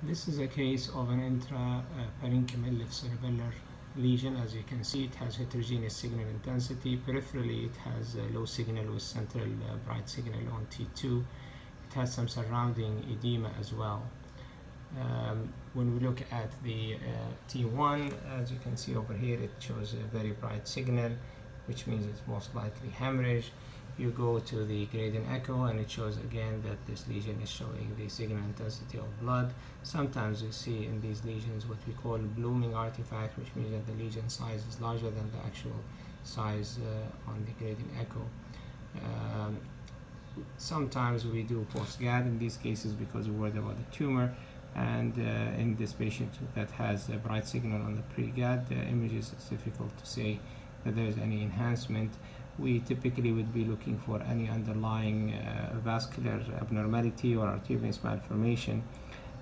This is a case of an intraparenchymal left cerebellar lesion. As you can see, it has heterogeneous signal intensity. Peripherally, it has a low signal with central bright signal on T2. It has some surrounding edema as well. When we look at the T1, as you can see over here, it shows a very bright signal, which means it's most likely hemorrhage. You go to the gradient echo and it shows again that this lesion is showing the signal intensity of blood. Sometimes you see in these lesions what we call blooming artifact, which means that the lesion size is larger than the actual size on the gradient echo. Sometimes we do post-GAD in these cases because we're worried about the tumor, and in this patient that has a bright signal on the pre-GAD images, it's difficult to say that there's any enhancement. We typically would be looking for any underlying vascular abnormality or arteriovenous malformation.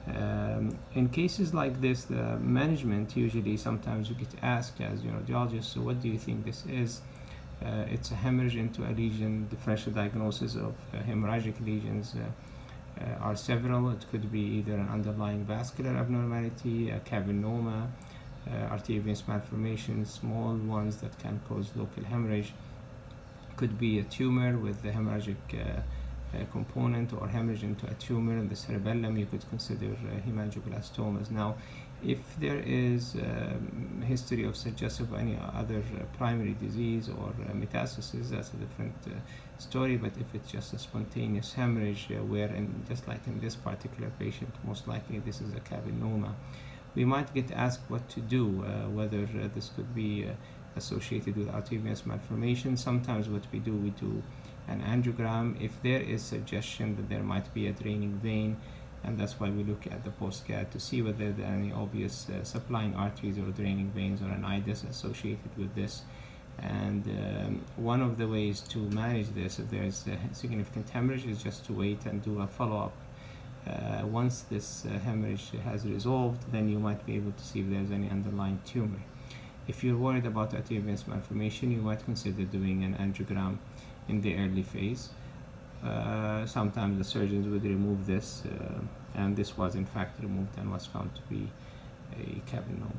In cases like this, the management usually sometimes we get asked as radiologists, so what do you think this is? It's a hemorrhage into a lesion. Differential diagnosis of hemorrhagic lesions are several. It could be either an underlying vascular abnormality, a cavernoma, arteriovenous malformation, small ones that can cause local hemorrhage. Could be a tumor with the hemorrhagic component, or hemorrhage into a tumor in the cerebellum. You could consider hemangioblastomas. Now, if there is history of suggestive of any other primary disease or metastasis, that's a different story. But if it's just a spontaneous hemorrhage, just like in this particular patient, most likely this is a cavernoma. We might get asked what to do, whether this could be associated with arteriovenous malformation. Sometimes what we do an angiogram if there is suggestion that there might be a draining vein, and that's why we look at the post-GAD to see whether there are any obvious supplying arteries or draining veins or an IDUS associated with this. And one of the ways to manage this, if there is a significant hemorrhage, is just to wait and do a follow-up. Once this hemorrhage has resolved, then you might be able to see if there's any underlying tumor. If you're worried about arteriovenous malformation, you might consider doing an angiogram in the early phase. Sometimes the surgeons would remove this, and this was in fact removed and was found to be a cavernoma.